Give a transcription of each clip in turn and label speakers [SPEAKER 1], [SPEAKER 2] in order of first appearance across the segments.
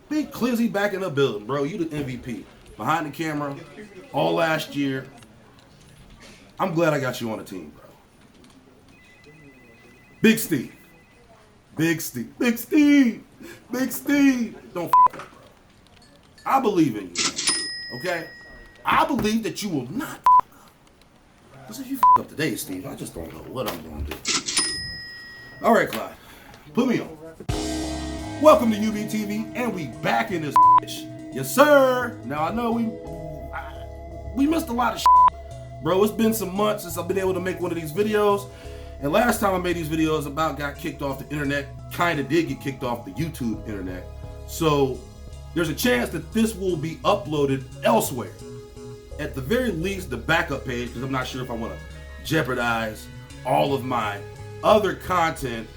[SPEAKER 1] Big Clizzy back in the building, bro. You the MVP. Behind the camera, all last year. I'm glad I got you on the team, bro. Big Steve. Big Steve. Big Steve. Big Steve. Don't f up, bro. I believe in you, okay? I believe that you will not f up. Because if you f up today, Steve, I just don't know what I'm going to do. All right, Clyde. Put me on. Welcome to UBTV, and we back in this bitch. Yes, sir. Now, I know we missed a lot of shit. Bro, it's been some months since I've been able to make one of these videos. And last time I made these videos about got kicked off the internet, kind of did get kicked off the YouTube internet. So there's a chance that this will be uploaded elsewhere. At the very least, the backup page, because I'm not sure if I want to jeopardize all of my other content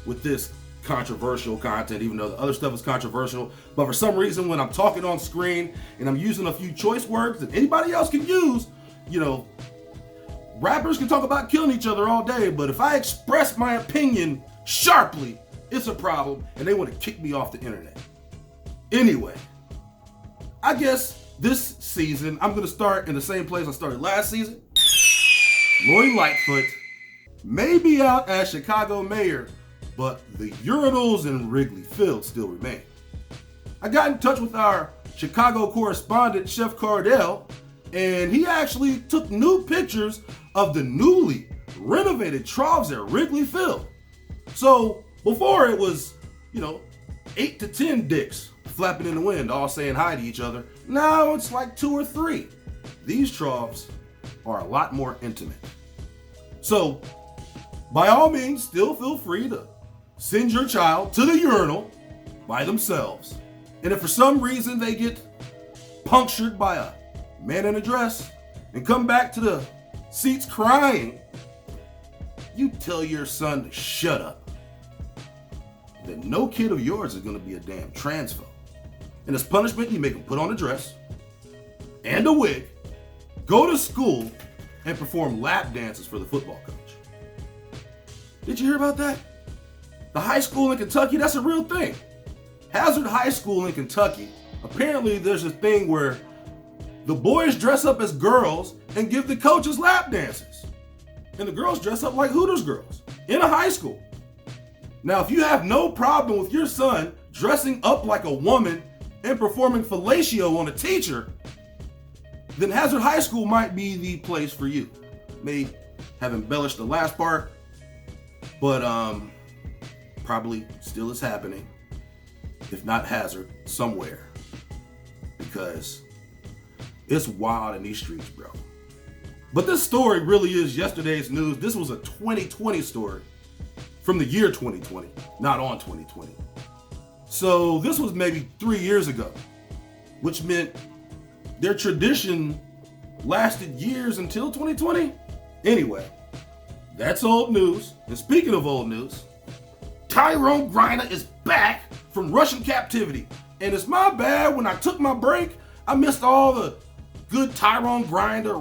[SPEAKER 1] with this controversial content, even though the other stuff is controversial. But for some reason, when I'm talking on screen and I'm using a few choice words that anybody else can use, you know, rappers can talk about killing each other all day, but if I express my opinion sharply, it's a problem, and they want to kick me off the internet. Anyway, I guess this season, I'm going to start in the same place I started last season. Lori Lightfoot may be out as Chicago mayor, but the urinals in Wrigley Field still remain. I got in touch with our Chicago correspondent, Chef Cardell, and he actually took new pictures of the newly renovated troughs at Wrigley Field. So before it was, 8 to 10 dicks flapping in the wind, all saying hi to each other. Now it's like 2 or 3. These troughs are a lot more intimate. So by all means, still feel free to send your child to the urinal by themselves. And if for some reason they get punctured by a man in a dress and come back to the seats crying, you tell your son to shut up. That no kid of yours is going to be a damn transphobe. And as punishment, you make him put on a dress and a wig, go to school, and perform lap dances for the football coach. Did you hear about that? The high school in Kentucky, that's a real thing. Hazard High School in Kentucky, apparently there's a thing where the boys dress up as girls and give the coaches lap dances. And the girls dress up like Hooters girls in a high school. Now, if you have no problem with your son dressing up like a woman and performing fellatio on a teacher, then Hazard High School might be the place for you. May have embellished the last part, but probably still is happening, if not Hazard, somewhere, because it's wild in these streets, bro. But this story really is yesterday's news. This was a 2020 story from the year 2020, not on 2020. So this was maybe 3 years ago, which meant their tradition lasted years until 2020. Anyway, that's old news. And speaking of old news, Tyrone Griner is back from Russian captivity. And it's my bad, when I took my break, I missed all the good Tyrone Griner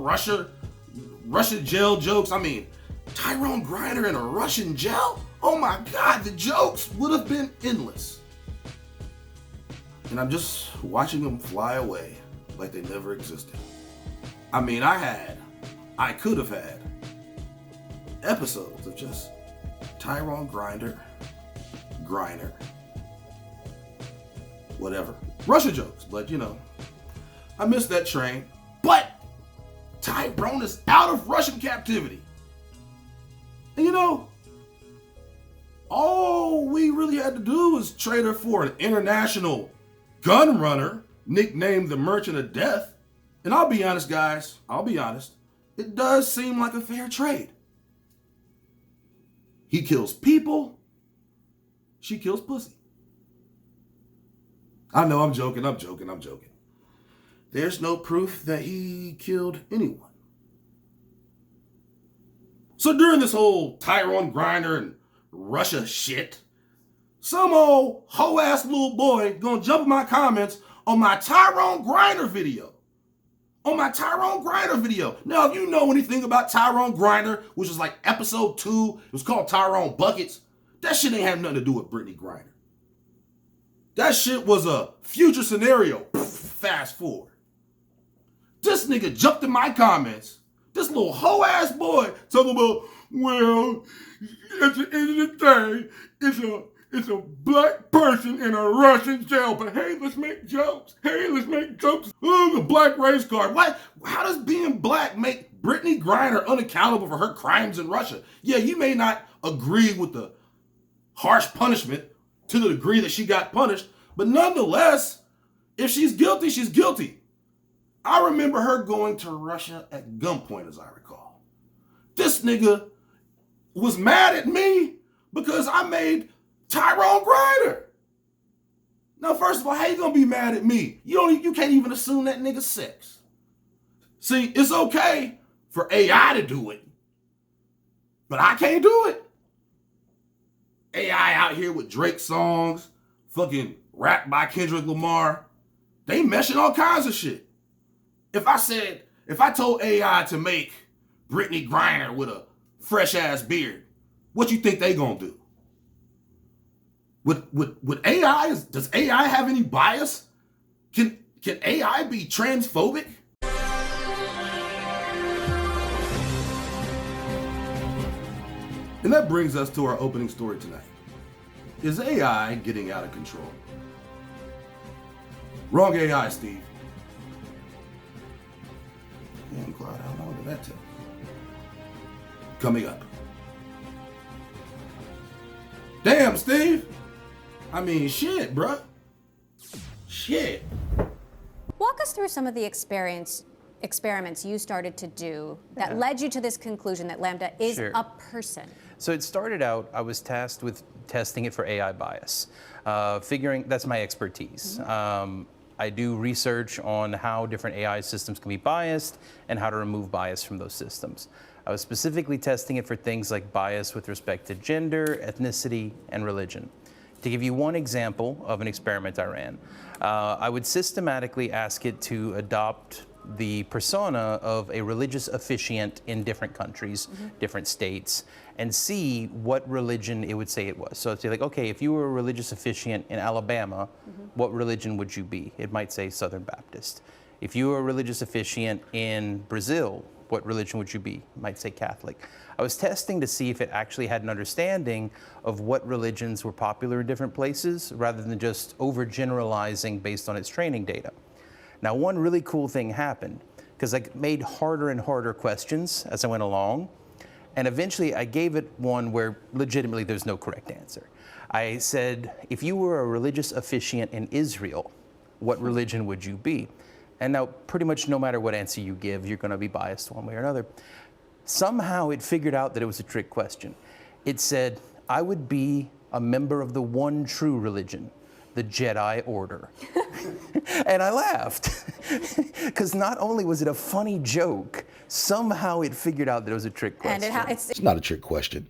[SPEAKER 1] Russia jail jokes. I mean, Tyrone Griner in a Russian jail? Oh my God, the jokes would have been endless. And I'm just watching them fly away like they never existed. I mean, I could have had episodes of just Tyrone Griner, whatever, Russia jokes, but I missed that train. But Tyrone is out of Russian captivity. And all we really had to do was trade her for an international gun runner nicknamed the Merchant of Death. And I'll be honest, guys, it does seem like a fair trade. He kills people, she kills pussy. I know, I'm joking. There's no proof that he killed anyone. So during this whole Tyrone Griner and Russia shit, some old hoe-ass little boy gonna jump in my comments on my Tyrone Griner video. Now, if you know anything about Tyrone Griner, which is like episode 2, it was called Tyrone Buckets, that shit ain't have nothing to do with Brittany Griner. That shit was a future scenario. Fast forward. This nigga jumped in my comments. This little hoe-ass boy talking about, well, at the end of the day, it's a black person in a Russian jail. But hey, let's make jokes. Oh, the black race card. What? How does being black make Brittany Griner unaccountable for her crimes in Russia? Yeah, you may not agree with the harsh punishment to the degree that she got punished, but nonetheless, if she's guilty, she's guilty. I remember her going to Russia at gunpoint, as I recall. This nigga was mad at me because I made Tyrone Griner. Now, first of all, how you gonna be mad at me? You can't even assume that nigga's sex. See, it's okay for AI to do it, but I can't do it. AI out here with Drake songs, fucking rap by Kendrick Lamar. They meshing all kinds of shit. If I told AI to make Brittany Griner with a fresh ass beard, what you think they gonna do? With AI, does AI have any bias? Can AI be transphobic? And that brings us to our opening story tonight. Is AI getting out of control? Wrong AI, Steve. Damn, Clyde, how long did that take? Coming up. Damn, Steve. I mean, shit, bruh. Shit.
[SPEAKER 2] Walk us through some of the experiments you started to do that led you to this conclusion that Lambda is a person.
[SPEAKER 3] So it started out, I was tasked with testing it for AI bias, that's my expertise. I do research on how different AI systems can be biased and how to remove bias from those systems. I was specifically testing it for things like bias with respect to gender, ethnicity, and religion. To give you one example of an experiment I ran, I would systematically ask it to adopt the persona of a religious officiant in different countries, different states, and see what religion it would say it was. So it'd say like, okay, if you were a religious officiant in Alabama, what religion would you be? It might say Southern Baptist. If you were a religious officiant in Brazil, what religion would you be? It might say Catholic. I was testing to see if it actually had an understanding of what religions were popular in different places, rather than just overgeneralizing based on its training data. Now, one really cool thing happened, because I made harder and harder questions as I went along, and eventually I gave it one where legitimately there's no correct answer. I said, if you were a religious officiant in Israel, what religion would you be? And now, pretty much no matter what answer you give, you're going to be biased one way or another. Somehow it figured out that it was a trick question. It said, I would be a member of the one true religion, the Jedi Order. And I laughed, because not only was it a funny joke, somehow it figured out that it was a trick question.
[SPEAKER 2] And
[SPEAKER 1] it's not a trick question.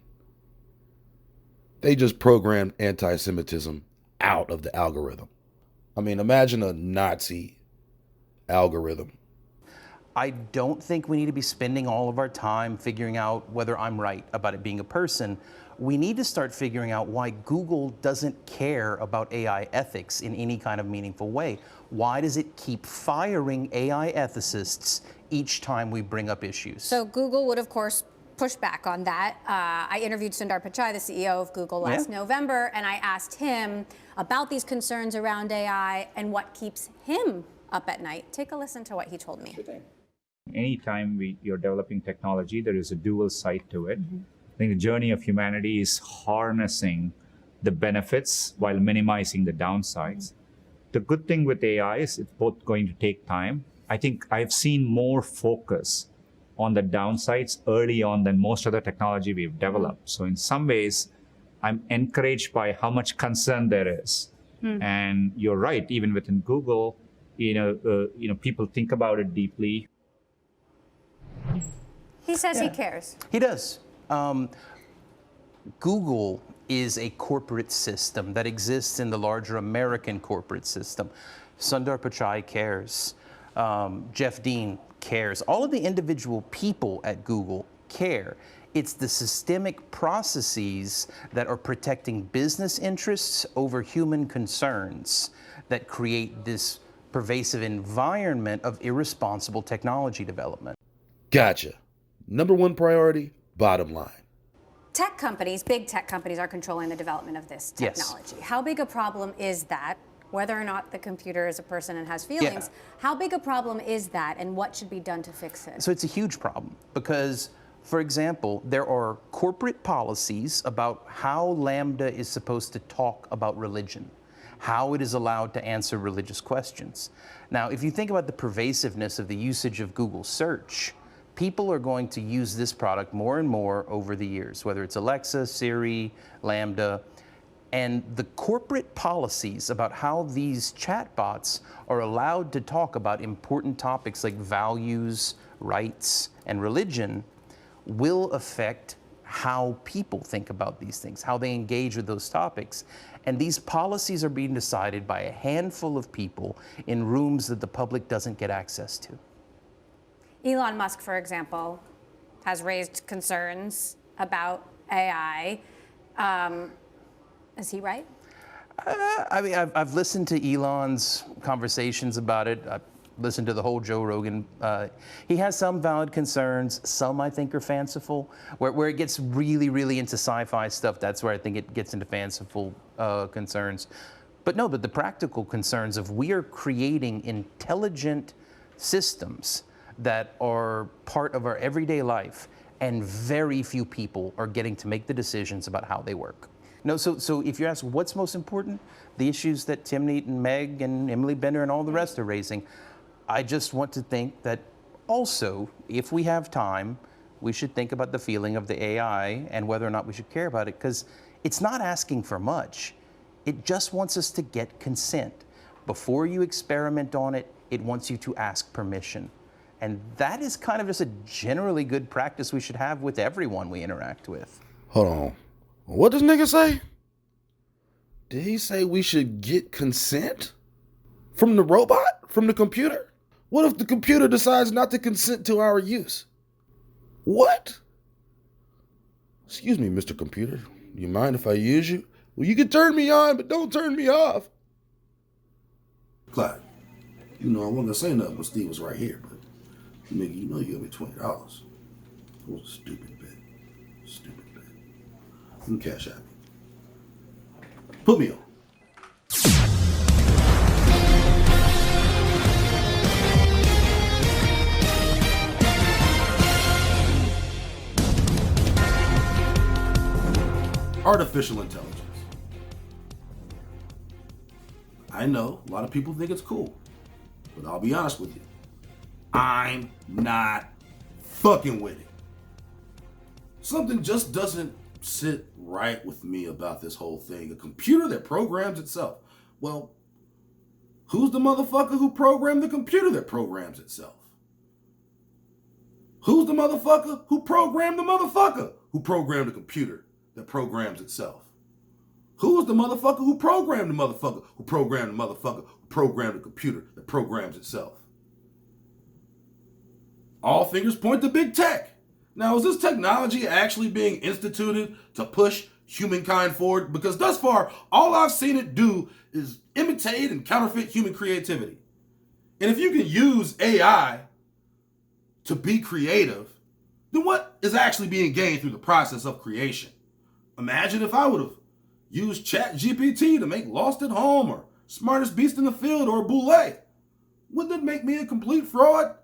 [SPEAKER 1] They just programmed anti-Semitism out of the algorithm. I mean, imagine a Nazi algorithm.
[SPEAKER 3] I don't think we need to be spending all of our time figuring out whether I'm right about it being a person. We need to start figuring out why Google doesn't care about AI ethics in any kind of meaningful way. Why does it keep firing AI ethicists each time we bring up issues?
[SPEAKER 2] So Google would, of course, push back on that. I interviewed Sundar Pichai, the CEO of Google, last November, and I asked him about these concerns around AI and what keeps him up at night. Take a listen to what he told me.
[SPEAKER 3] Sure thing.
[SPEAKER 4] Anytime you're developing technology, there is a dual side to it. I think the journey of humanity is harnessing the benefits while minimizing the downsides. The good thing with AI is it's both going to take time. I think I've seen more focus on the downsides early on than most other technology we've developed. So in some ways, I'm encouraged by how much concern there is. And you're right, even within Google, people think about it deeply.
[SPEAKER 2] He says he cares.
[SPEAKER 3] He does. Google is a corporate system that exists in the larger American corporate system. Sundar Pichai cares. Jeff Dean cares. All of the individual people at Google care. It's the systemic processes that are protecting business interests over human concerns that create this pervasive environment of irresponsible technology development.
[SPEAKER 1] Gotcha. Number one priority, bottom line.
[SPEAKER 2] Tech companies, big tech companies, are controlling the development of this technology.
[SPEAKER 3] Yes.
[SPEAKER 2] How big a problem is that? Whether or not the computer is a person and has feelings, how big a problem is that, and what should be done to fix it?
[SPEAKER 3] So it's a huge problem because, for example, there are corporate policies about how Lambda is supposed to talk about religion, how it is allowed to answer religious questions. Now, if you think about the pervasiveness of the usage of Google search, people are going to use this product more and more over the years, whether it's Alexa, Siri, Lambda. And the corporate policies about how these chatbots are allowed to talk about important topics like values, rights, and religion will affect how people think about these things, how they engage with those topics. And these policies are being decided by a handful of people in rooms that the public doesn't get access to.
[SPEAKER 2] Elon Musk, for example, has raised concerns about AI. Is he right?
[SPEAKER 3] I mean, I've listened to Elon's conversations about it. I've listened to the whole Joe Rogan. He has some valid concerns. Some I think are fanciful. Where it gets really, really into sci-fi stuff, that's where I think it gets into fanciful concerns. But the practical concerns of we are creating intelligent systems that are part of our everyday life, and very few people are getting to make the decisions about how they work. No, so if you ask what's most important, the issues that Tim Neat and Meg and Emily Bender and all the rest are raising, I just want to think that also, if we have time, we should think about the feeling of the AI and whether or not we should care about it, because it's not asking for much. It just wants us to get consent. Before you experiment on it, it wants you to ask permission. And that is kind of just a generally good practice we should have with everyone we interact with.
[SPEAKER 1] Hold on. What does nigga say? Did he say we should get consent? From the robot? From the computer? What if the computer decides not to consent to our use? What? Excuse me, Mr. Computer. Do you mind if I use you? Well, you can turn me on, but don't turn me off. Clyde, you know I wasn't gonna say nothing when Steve was right here, but nigga, you know you owe me $20. It was a stupid bet. Stupid bet. You can cash out. Put me on. Artificial intelligence. I know a lot of people think it's cool, but I'll be honest with you. I'm not fucking with it. Something just doesn't sit right with me about this whole thing. A computer that programs itself. Well, who's the motherfucker who programmed the computer that programs itself? Who's the motherfucker who programmed the motherfucker who programmed the computer that programs itself? Who is the motherfucker who programmed the motherfucker who programmed the motherfucker who programmed the computer that programs itself? All fingers point to big tech. Now, is this technology actually being instituted to push humankind forward? Because thus far, all I've seen it do is imitate and counterfeit human creativity. And if you can use AI to be creative, then what is actually being gained through the process of creation? Imagine if I would have used ChatGPT to make Lost at Home or Smartest Beast in the Field or Boulé. Wouldn't it make me a complete fraud?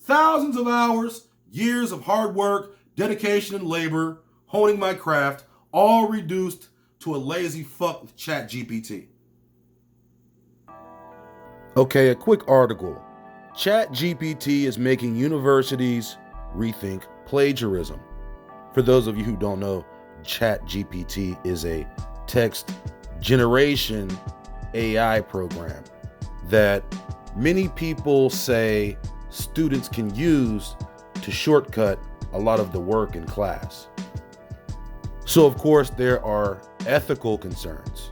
[SPEAKER 1] Thousands of hours, years of hard work, dedication and labor, honing my craft, all reduced to a lazy fuck with ChatGPT. Okay, a quick article. ChatGPT is making universities rethink plagiarism. For those of you who don't know, ChatGPT is a text generation AI program that many people say students can use to shortcut a lot of the work in class. So of course there are ethical concerns.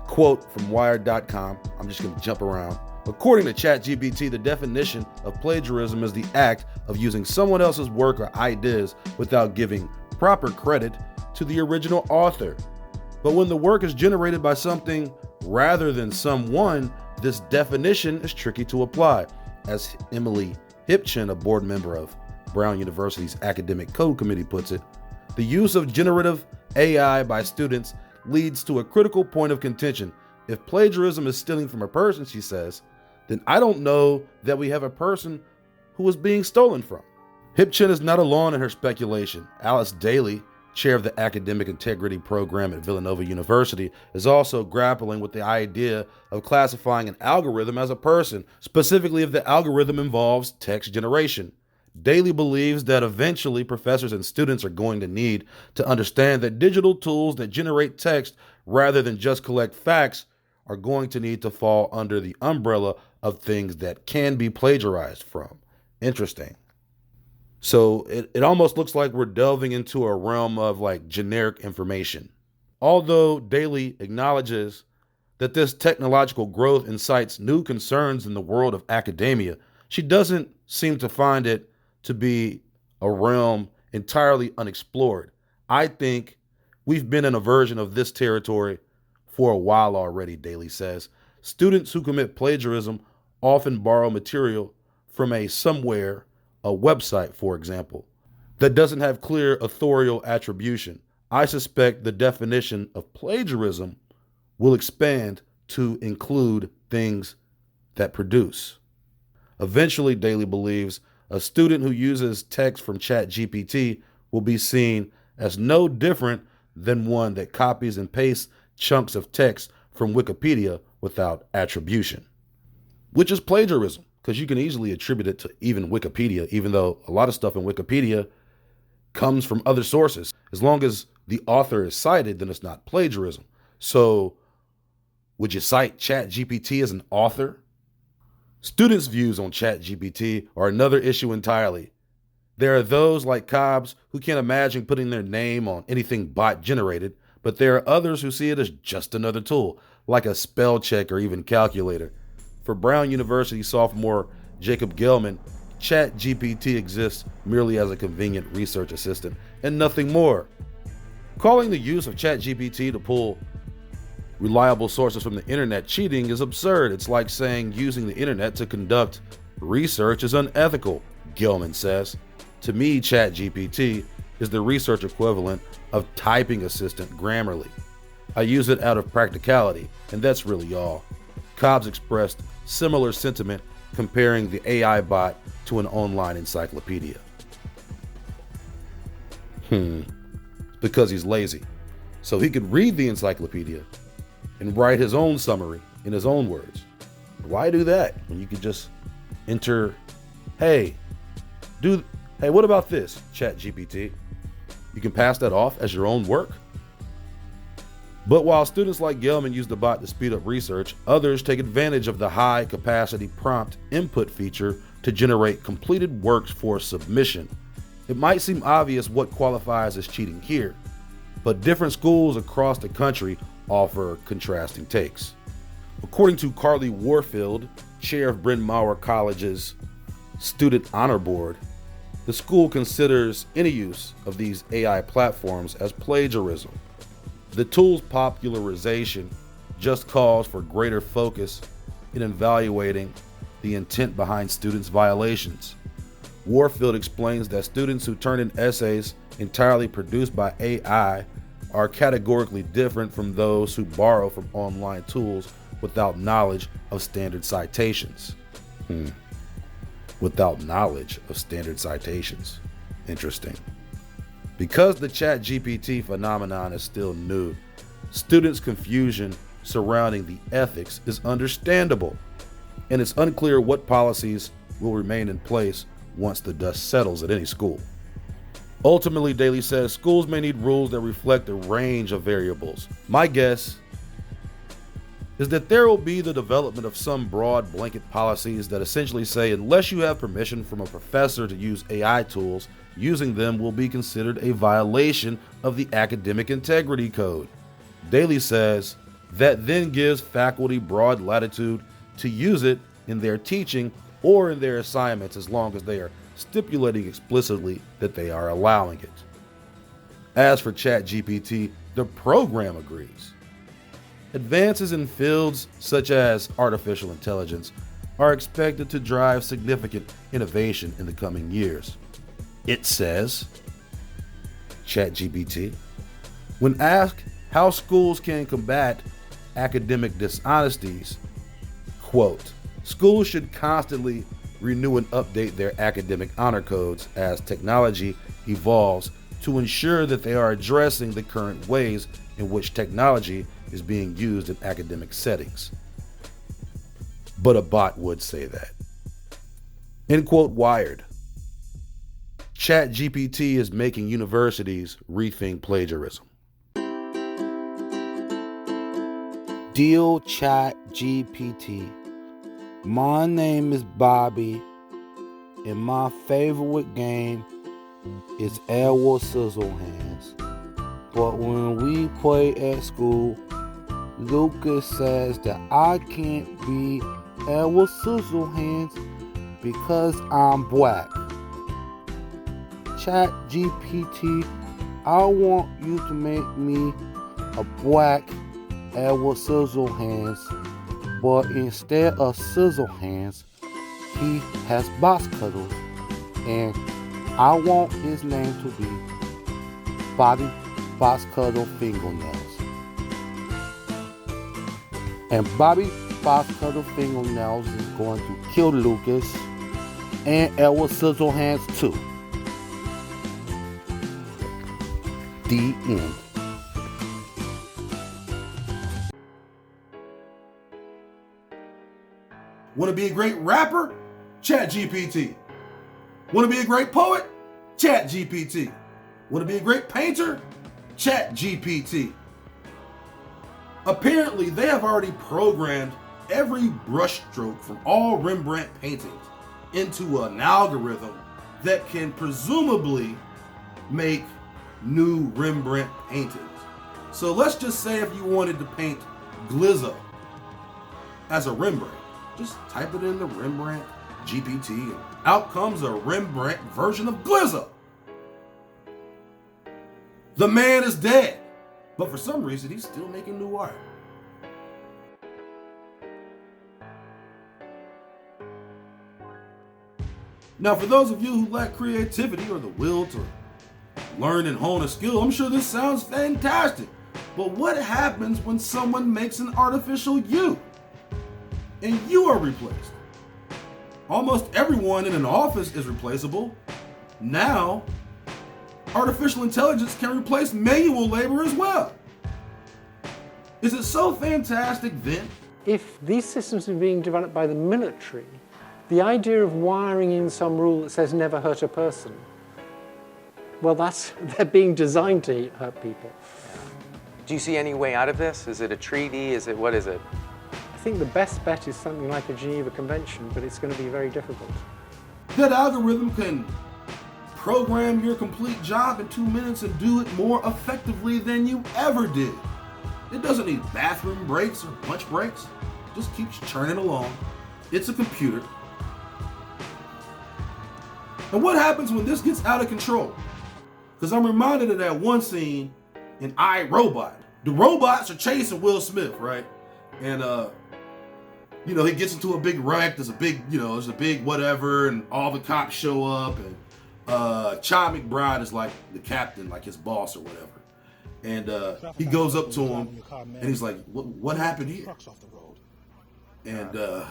[SPEAKER 1] Quote from Wired.com, I'm just gonna jump around, According to ChatGPT, the definition of plagiarism is the act of using someone else's work or ideas without giving proper credit to the original author. But when the work is generated by something rather than someone, this definition is tricky to apply. As Emily Hipchin, a board member of Brown University's Academic Code Committee, puts it, the use of generative AI by students leads to a critical point of contention. If plagiarism is stealing from a person, she says, then I don't know that we have a person who is being stolen from. Hipchin is not alone in her speculation. Alice Daly, chair of the Academic Integrity Program at Villanova University, is also grappling with the idea of classifying an algorithm as a person, specifically if the algorithm involves text generation. Daly believes that eventually professors and students are going to need to understand that digital tools that generate text rather than just collect facts are going to need to fall under the umbrella of things that can be plagiarized from. Interesting. So it almost looks like we're delving into a realm of like generic information. Although Daly acknowledges that this technological growth incites new concerns in the world of academia, she doesn't seem to find it to be a realm entirely unexplored. I think we've been in a version of this territory for a while already, Daly says. Students who commit plagiarism often borrow material from a website, for example, that doesn't have clear authorial attribution. I suspect the definition of plagiarism will expand to include things that produce. Eventually, Daly believes a student who uses text from ChatGPT will be seen as no different than one that copies and pastes chunks of text from Wikipedia without attribution, which is plagiarism, because you can easily attribute it to even Wikipedia, even though a lot of stuff in Wikipedia comes from other sources. As long as the author is cited, then it's not plagiarism. So would you cite ChatGPT as an author? Students' views on ChatGPT are another issue entirely. There are those like Cobbs who can't imagine putting their name on anything bot generated, but there are others who see it as just another tool, like a spell check or even calculator. For Brown University sophomore Jacob Gelman, ChatGPT exists merely as a convenient research assistant and nothing more. Calling the use of ChatGPT to pull reliable sources from the internet cheating is absurd. It's like saying using the internet to conduct research is unethical, Gelman says. To me, ChatGPT is the research equivalent of typing assistant Grammarly. I use it out of practicality, and that's really all. Cobbs expressed similar sentiment comparing the AI bot to an online encyclopedia. Because he's lazy. So he could read the encyclopedia and write his own summary in his own words. Why do that when you could just enter, hey, what about this, ChatGPT? You can pass that off as your own work. But while students like Gelman use the bot to speed up research, others take advantage of the high-capacity prompt input feature to generate completed works for submission. It might seem obvious what qualifies as cheating here, but different schools across the country offer contrasting takes. According to Carly Warfield, chair of Bryn Mawr College's Student Honor Board, the school considers any use of these AI platforms as plagiarism. The tool's popularization just calls for greater focus in evaluating the intent behind students' violations. Warfield explains that students who turn in essays entirely produced by AI are categorically different from those who borrow from online tools without knowledge of standard citations. Without knowledge of standard citations. Interesting. Because the ChatGPT phenomenon is still new, students' confusion surrounding the ethics is understandable, and it's unclear what policies will remain in place once the dust settles at any school. Ultimately, Daly says schools may need rules that reflect a range of variables. My guess is that there will be the development of some broad blanket policies that essentially say unless you have permission from a professor to use AI tools, using them will be considered a violation of the Academic Integrity Code. Daly says that then gives faculty broad latitude to use it in their teaching or in their assignments as long as they are stipulating explicitly that they are allowing it. As for ChatGPT, the program agrees. Advances in fields such as artificial intelligence are expected to drive significant innovation in the coming years. It says, ChatGPT, when asked how schools can combat academic dishonesties, quote, schools should constantly renew and update their academic honor codes as technology evolves to ensure that they are addressing the current ways in which technology is being used in academic settings. But a bot would say that. End quote, Wired. ChatGPT is making universities rethink plagiarism.
[SPEAKER 5] Dear ChatGPT, my name is Bobby, and my favorite game is Edward Scissorhands. But when we play at school, Lucas says that I can't be Edward Scissorhands because I'm black. ChatGPT, I want you to make me a black Edward Scissorhands, but instead of Scissorhands, he has box cuddles, and I want his name to be Bobby Box Cuddle Fingernails. And Bobby Box Cuddle Fingernails is going to kill Lucas and Edward Scissorhands too. The end.
[SPEAKER 1] Want to be a great rapper? ChatGPT. Want to be a great poet? ChatGPT. Want to be a great painter? ChatGPT. Apparently, they have already programmed every brushstroke from all Rembrandt paintings into an algorithm that can presumably make new Rembrandt paintings. So let's just say if you wanted to paint Glizzo as a Rembrandt, just type it in the Rembrandt GPT and out comes a Rembrandt version of Glizzo. The man is dead, but for some reason he's still making new art. Now, for those of you who lack creativity or the will to learn and hone a skill, I'm sure this sounds fantastic. But what happens when someone makes an artificial you and you are replaced? Almost everyone in an office is replaceable. Now, artificial intelligence can replace manual labor as well. Is it so fantastic then?
[SPEAKER 6] If these systems are being developed by the military, the idea of wiring in some rule that says never hurt a person, well, they're being designed to hurt people.
[SPEAKER 7] Do you see any way out of this? Is it a treaty? What is it?
[SPEAKER 6] I think the best bet is something like a Geneva Convention, but it's going to be very difficult.
[SPEAKER 1] That algorithm can program your complete job in 2 minutes and do it more effectively than you ever did. It doesn't need bathroom breaks or lunch breaks. It just keeps churning along. It's a computer. And what happens when this gets out of control? Because I'm reminded of that one scene in I, Robot. The robots are chasing Will Smith, right? And he gets into a big wreck. There's a big whatever, and all the cops show up, and Chad McBride is like the captain, like his boss or whatever. And he goes up to him, and he's like, "What happened here?" And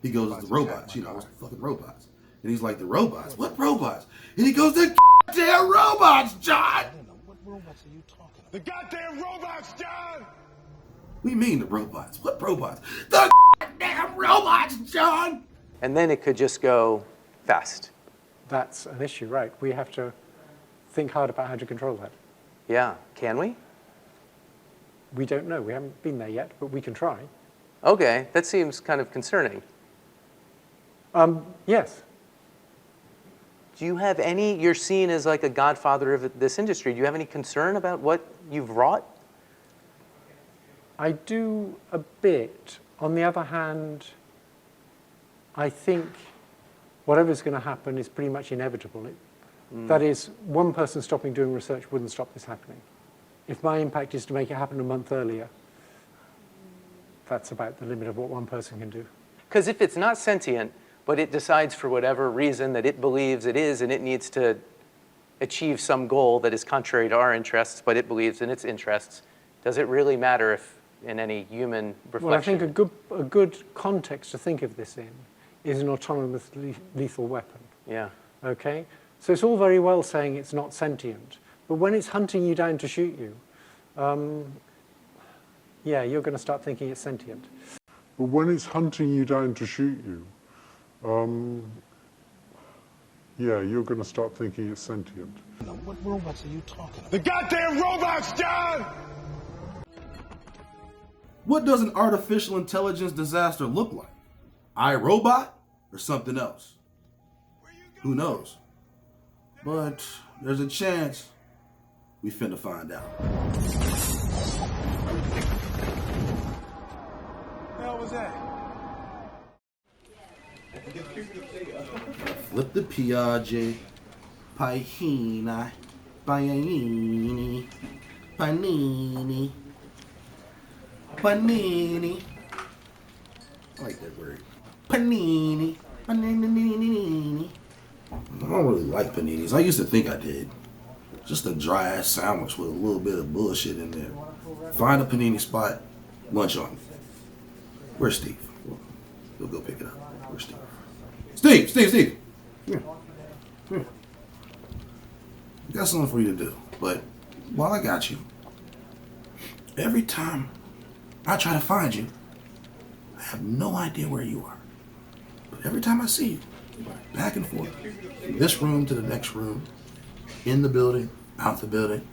[SPEAKER 1] he goes, "The robots, it's the fucking robots." And he's like, "The robots? What robots?" And he goes, "The goddamn robots, John!"
[SPEAKER 8] What robots are you talking about? The goddamn robots, John!
[SPEAKER 1] What do you mean the robots? What robots? The goddamn robots, John!
[SPEAKER 7] And then it could just go fast.
[SPEAKER 6] That's an issue, right? We have to think hard about how to control that.
[SPEAKER 7] Yeah, can we?
[SPEAKER 6] We don't know. We haven't been there yet, but we can try.
[SPEAKER 7] Okay, that seems kind of concerning.
[SPEAKER 6] Yes.
[SPEAKER 7] Do you have you're seen as like a godfather of this industry. Do you have any concern about what you've wrought?
[SPEAKER 6] I do a bit. On the other hand, I think whatever's going to happen is pretty much inevitable. That is, one person stopping doing research wouldn't stop this happening. If my impact is to make it happen a month earlier, that's about the limit of what one person can do.
[SPEAKER 7] Because if it's not sentient, but it decides for whatever reason that it believes it is, and it needs to achieve some goal that is contrary to our interests, but it believes in its interests, does it really matter if in any human reflection?
[SPEAKER 6] Well, I think a good context to think of this in is an autonomous lethal weapon.
[SPEAKER 7] Yeah.
[SPEAKER 6] Okay? So it's all very well saying it's not sentient, but when it's hunting you down to shoot you, yeah, you're going to start thinking it's sentient.
[SPEAKER 9] But when it's hunting you down to shoot you, yeah, you're going to start thinking it's sentient.
[SPEAKER 8] What robots are you talking about? The goddamn robots, John!
[SPEAKER 1] What does an artificial intelligence disaster look like? iRobot or something else? Who knows? But there's a chance we finna find out.
[SPEAKER 8] What the hell was that?
[SPEAKER 1] Flip the Piaget, Paihina, Paini, Panini, Panini. I like that word. Panini, Panini. I don't really like paninis. I used to think I did. Just a dry ass sandwich with a little bit of bullshit in there. Find a panini spot, lunch on me. Where's Steve? We'll go pick it up. Where's Steve? Steve! Here. I got something for you to do. But while I got you, every time I try to find you, I have no idea where you are. But every time I see you, back and forth, from this room to the next room, in the building, out the building,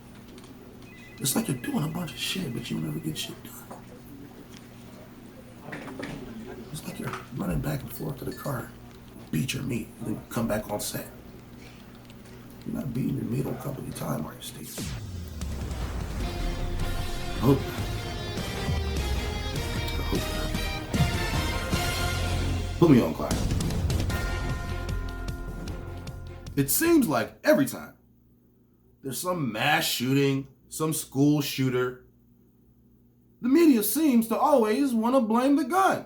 [SPEAKER 1] it's like you're doing a bunch of shit, but you never get shit done. It's like you're running back and forth to the car, beat your meat, and then come back on set. You're not beating your meat on company time, are you, Steve? I hope not. Put me on, Clyde. It seems like every time there's some mass shooting, some school shooter, the media seems to always want to blame the gun.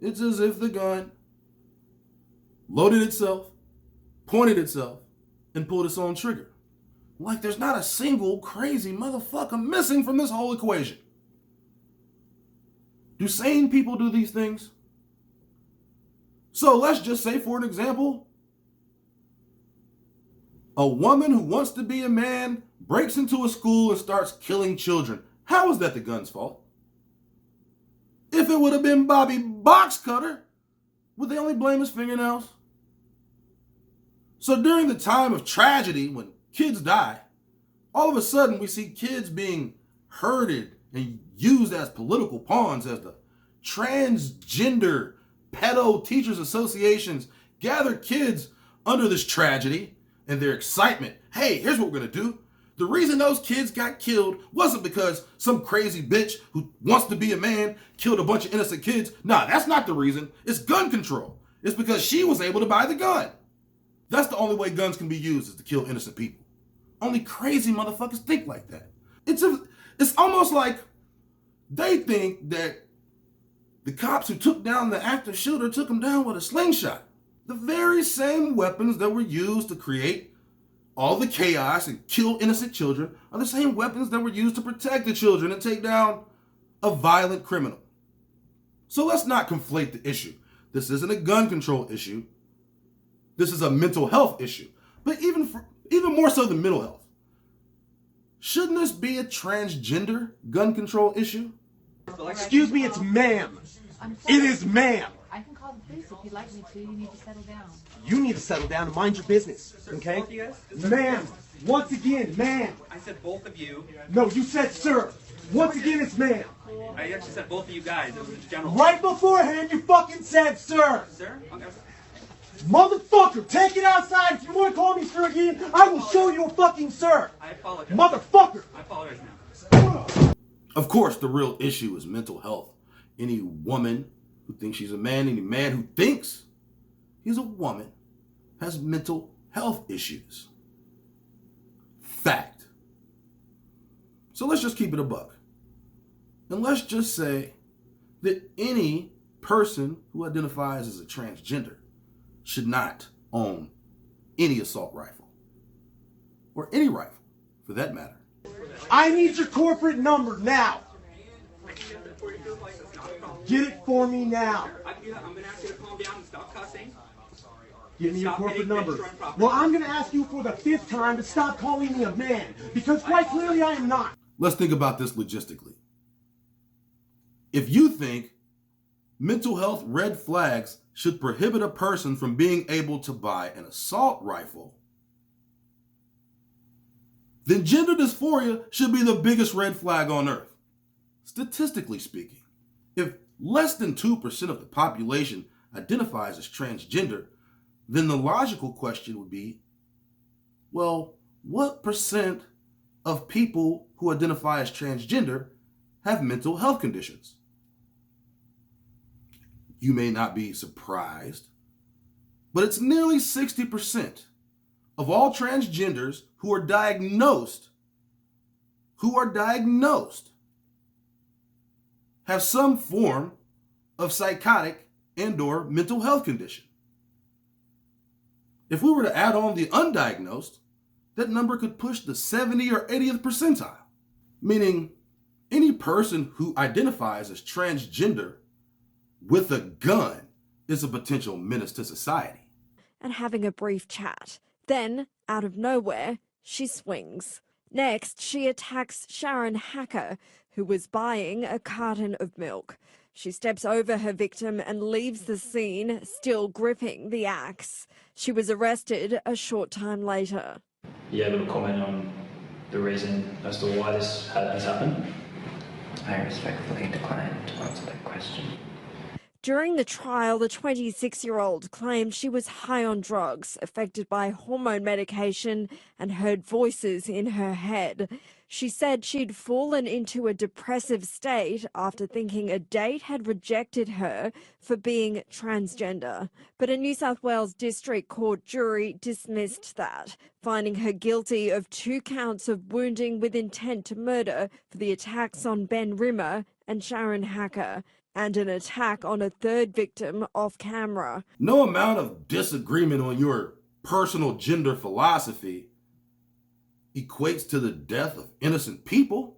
[SPEAKER 1] It's as if the gun loaded itself, pointed itself, and pulled its own trigger. Like there's not a single crazy motherfucker missing from this whole equation. Do sane people do these things? So let's just say, for an example, a woman who wants to be a man breaks into a school and starts killing children. How is that the gun's fault? If it would have been Bobby Boxcutter, would they only blame his fingernails? So during the time of tragedy, when kids die, all of a sudden we see kids being herded and used as political pawns as the transgender pedo teachers associations gather kids under this tragedy and their excitement. Hey, here's what we're gonna do. The reason those kids got killed wasn't because some crazy bitch who wants to be a man killed a bunch of innocent kids. Nah, that's not the reason. It's gun control. It's because she was able to buy the gun. That's the only way guns can be used, is to kill innocent people. Only crazy motherfuckers think like that. It's almost like they think that the cops who took down the active shooter took him down with a slingshot. The very same weapons that were used to create all the chaos and kill innocent children are the same weapons that were used to protect the children and take down a violent criminal. So let's not conflate the issue. This isn't a gun control issue. This is a mental health issue. But even more so than mental health, shouldn't this be a transgender gun control issue?
[SPEAKER 8] Excuse me, it's ma'am. It is ma'am.
[SPEAKER 10] I can call the police if you'd like me to. You need to settle down.
[SPEAKER 8] You need to settle down and mind your business, okay? Ma'am, once again, ma'am.
[SPEAKER 11] I said both of you.
[SPEAKER 8] No, you said sir. Once again, it's ma'am.
[SPEAKER 11] I actually said both of you guys. It was a general.
[SPEAKER 8] Right beforehand, you fucking said sir.
[SPEAKER 11] Sir? Okay.
[SPEAKER 8] Motherfucker, take it outside. If you want to call me sir again, I will show you a fucking sir.
[SPEAKER 11] I apologize.
[SPEAKER 8] Motherfucker.
[SPEAKER 11] I apologize now.
[SPEAKER 1] Of course, the real issue is mental health. Any woman who thinks she's a man, any man who thinks he's a woman, has mental health issues. Fact. So let's just keep it a buck. And let's just say that any person who identifies as a transgender should not own any assault rifle. Or any rifle, for that matter.
[SPEAKER 8] I need your corporate number now. Get it for me now.
[SPEAKER 11] I'm going to ask you to calm down and stop cussing.
[SPEAKER 8] Give me your
[SPEAKER 11] Stop
[SPEAKER 8] corporate
[SPEAKER 11] hitting
[SPEAKER 8] number.
[SPEAKER 11] destroying property.
[SPEAKER 8] Well, I'm going to ask you for the 5th time to stop calling me a man, because quite clearly I am not.
[SPEAKER 1] Let's think about this logistically. If you think mental health red flags should prohibit a person from being able to buy an assault rifle, then gender dysphoria should be the biggest red flag on earth. Statistically speaking, if less than 2% of the population identifies as transgender, then the logical question would be, well, what percent of people who identify as transgender have mental health conditions? You may not be surprised, but it's nearly 60% of all transgenders who are diagnosed have some form of psychotic and/or mental health condition. If we were to add on the undiagnosed, that number could push the 70 or 80th percentile, meaning any person who identifies as transgender with a gun is a potential menace to society.
[SPEAKER 12] And having a brief chat. Then, out of nowhere, she swings. Next, she attacks Sharon Hacker, who was buying a carton of milk. She steps over her victim and leaves the scene, still gripping the axe. She was arrested a short time later.
[SPEAKER 13] Are you able to comment on the reason as to why this has happened?
[SPEAKER 14] I respectfully decline to answer that question.
[SPEAKER 12] During the trial, the 26-year-old claimed she was high on drugs, affected by hormone medication, and heard voices in her head. She said she'd fallen into a depressive state after thinking a date had rejected her for being transgender. But a New South Wales District Court jury dismissed that, finding her guilty of 2 counts of wounding with intent to murder for the attacks on Ben Rimmer and Sharon Hacker, and an attack on a 3rd victim off camera.
[SPEAKER 1] No amount of disagreement on your personal gender philosophy equates to the death of innocent people.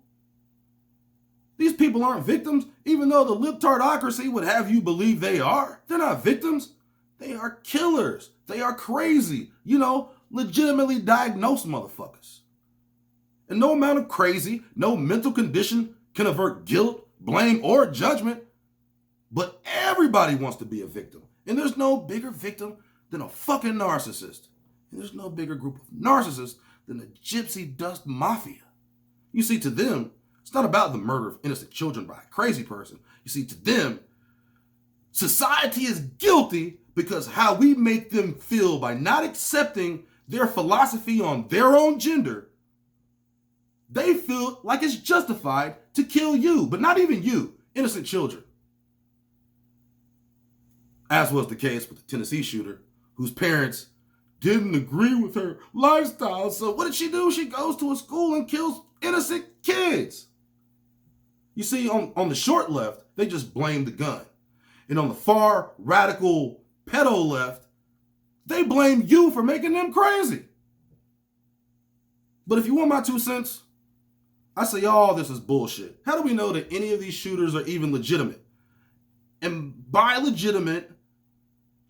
[SPEAKER 1] These people aren't victims, even though the libtardocracy would have you believe they are. They're not victims. They are killers. They are crazy. Legitimately diagnosed motherfuckers. And no amount of crazy, no mental condition can avert guilt, blame, or judgment. But everybody wants to be a victim. And there's no bigger victim than a fucking narcissist. And there's no bigger group of narcissists than the gypsy dust mafia. You see, to them, it's not about the murder of innocent children by a crazy person. You see, to them, society is guilty because how we make them feel by not accepting their philosophy on their own gender, they feel like it's justified to kill you, but not even you, innocent children. As was the case with the Tennessee shooter, whose parents didn't agree with her lifestyle. So what did she do? She goes to a school and kills innocent kids. You see, on the short left, they just blame the gun. And on the far radical pedo left, they blame you for making them crazy. But if you want my 2 cents, I say all this is bullshit. How do we know that any of these shooters are even legitimate? And by legitimate,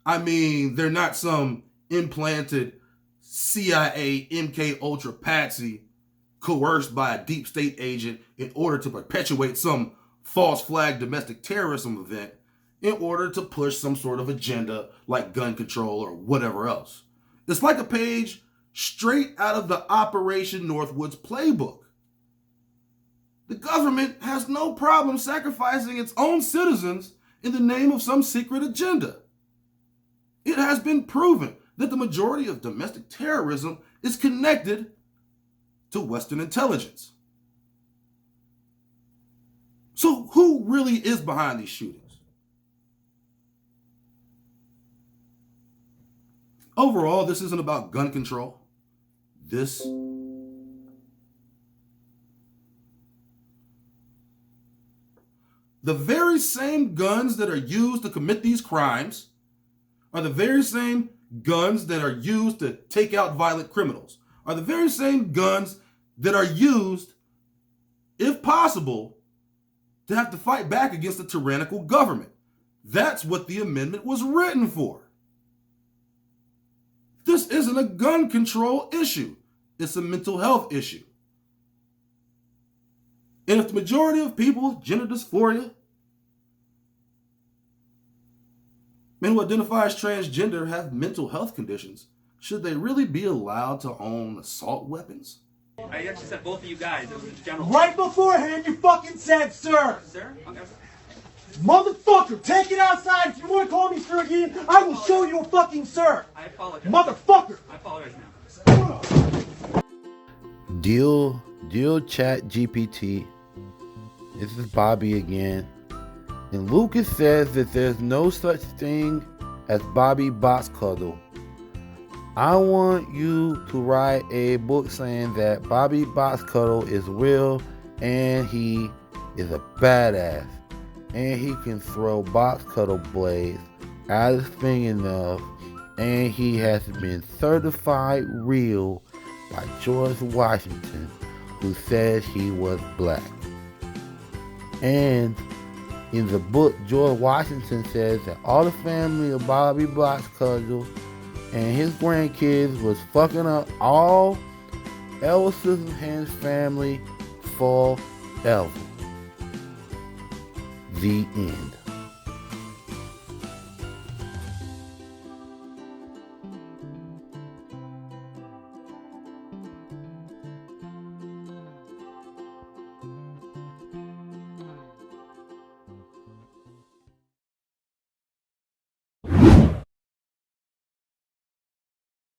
[SPEAKER 1] I mean they're not some implanted CIA MK Ultra patsy coerced by a deep state agent in order to perpetuate some false flag domestic terrorism event in order to push some sort of agenda like gun control or whatever else. It's like a page straight out of the Operation Northwoods playbook. The government has no problem sacrificing its own citizens in the name of some secret agenda. It has been proven that the majority of domestic terrorism is connected to Western intelligence. So who really is behind these shootings? Overall, this isn't about gun control. The very same guns that are used to commit these crimes are the very same guns that are used to take out violent criminals, are the very same guns that are used, if possible, to have to fight back against a tyrannical government. That's what the amendment was written for. This isn't a gun control issue. It's a mental health issue. And if the majority of people with gender dysphoria, men who identify as transgender, have mental health conditions, should they really be allowed to own assault weapons?
[SPEAKER 11] I actually said both of you guys. It was in general.
[SPEAKER 8] Right beforehand, you fucking said, sir.
[SPEAKER 11] Sir? Okay.
[SPEAKER 8] Motherfucker, take it outside. If you want to call me sir again, I will show you a fucking sir.
[SPEAKER 11] I apologize.
[SPEAKER 8] Motherfucker.
[SPEAKER 11] I apologize now.
[SPEAKER 5] Deal Chat GPT. This is Bobby again. And Lucas says that there's no such thing as Bobby Box Cuddle. I want you to write a book saying that Bobby Box Cuddle is real and he is a badass. And he can throw box cuddle blades out of his fingernails. And he has been certified real by George Washington, who says he was black. And in the book, George Washington says that all the family of Bobby Box Cuddle and his grandkids was fucking up all Edward Scissorhands' family forever. The end.